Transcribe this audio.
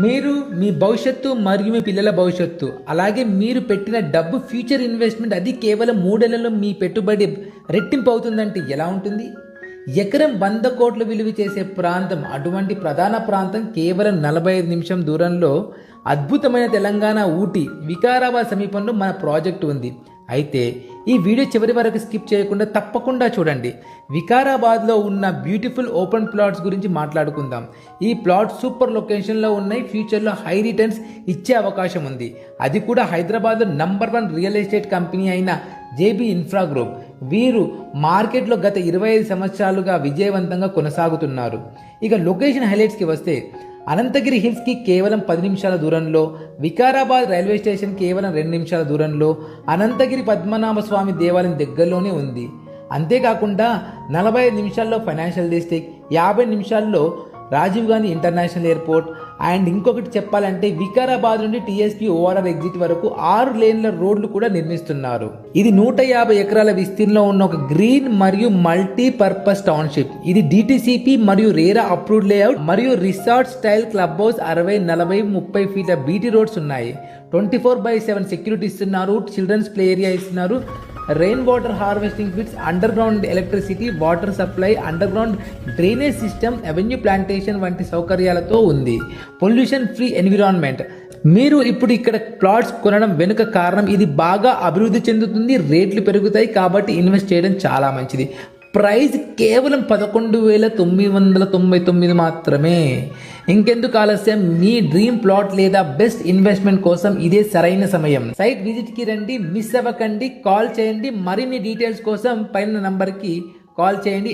మీరు మీ భవిష్యత్తు మరియు మీ పిల్లల భవిష్యత్తు అలాగే మీరు పెట్టిన డబ్బు ఫ్యూచర్ ఇన్వెస్ట్మెంట్ అది కేవలం 3 ఏళ్లలో మీ పెట్టుబడి రెట్టింపు అవుతుందంటే ఎలా ఉంటుంది? ఎకరం 100 కోట్లు విలువ చేసే ప్రాంతం, అటువంటి ప్రధాన ప్రాంతం కేవలం 45 నిమిషం దూరంలో అద్భుతమైన తెలంగాణ ఊటీ వికారాబాద్ సమీపంలో మన ప్రాజెక్టు ఉంది. అయితే ఈ వీడియో చివరి వరకు స్కిప్ చేయకుండా తప్పకుండా చూడండి. వికారాబాద్లో ఉన్న బ్యూటిఫుల్ ఓపెన్ ప్లాట్స్ గురించి మాట్లాడుకుందాం. ఈ ప్లాట్స్ సూపర్ లొకేషన్లో ఉన్నాయి. ఫ్యూచర్లో హై రిటర్న్స్ ఇచ్చే అవకాశం ఉంది. అది కూడా హైదరాబాద్లో నంబర్ 1 రియల్ ఎస్టేట్ కంపెనీ అయిన జేబీ ఇన్ఫ్రా గ్రూప్. వీరు మార్కెట్లో గత 25 సంవత్సరాలుగా విజయవంతంగా కొనసాగుతున్నారు. ఇక లొకేషన్ హైలైట్స్కి వస్తే, అనంతగిరి హిల్స్కి కేవలం 10 నిమిషాల దూరంలో, వికారాబాద్ రైల్వే స్టేషన్ కేవలం 2 నిమిషాల దూరంలో, అనంతగిరి పద్మనాభ స్వామి దేవాలయం దగ్గరలోనే ఉంది. అంతేకాకుండా 45 నిమిషాల్లో ఫైనాన్షియల్ డిస్ట్రిక్ట్, 50 నిమిషాల్లో Rajiv Gandhi international airport. And ఇంకొకటి చెప్పాలంటే, వికారాబాద్ నుండి టీఎస్పీ ఓఆర్ఆర్ ఎగ్జిట్ వరకు 6 లేన్ల రోడ్లు కూడా నిర్మిస్తున్నారు. ఇది 150 ఎకరాల విస్తీర్ణంలో ఉన్న ఒక గ్రీన్ మరియు మల్టీపర్పస్ టౌన్షిప్. ఇది డిటిసిపి మరియు రేరా అప్రూవ్డ్ లేఅవుట్ మరియు రిసార్ట్ స్టైల్ క్లబ్ హౌస్. 60, 40, 30 ఫీట్ల బీటీ రోడ్స్ ఉన్నాయి. 24/7 సెక్యూరిటీ ఇస్తున్నారు. చిల్డ్రన్స్ ప్లే ఏరియా ఇస్తున్నారు. Rain water harvesting pits, underground electricity, water supply, underground drainage system, avenue plantation వంటి సౌకర్యాలతో ఉంది. Pollution free environment. మీరు ఇప్పుడు ఇక్కడ ప్లాట్స్ కొనడం వెనుక కారణం, ఇది బాగా అభివృద్ధి చెందుతుంది, రేట్లు పెరుగుతాయి కాబట్టి ఇన్వెస్ట్ చేయడం చాలా మంచిది. ప్రైస్ కేవలం 11,999 మాత్రమే. ఇంకెందుకు ఆలస్యం, మీ డ్రీమ్ ప్లాట్ లేదా బెస్ట్ ఇన్వెస్ట్మెంట్ కోసం ఇదే సరైన సమయం. సైట్ విజిట్ కి రండి, మిస్ అవ్వకండి, కాల్ చేయండి. మరిన్ని డీటెయిల్స్ కోసం పైన నంబర్కి కాల్ చేయండి.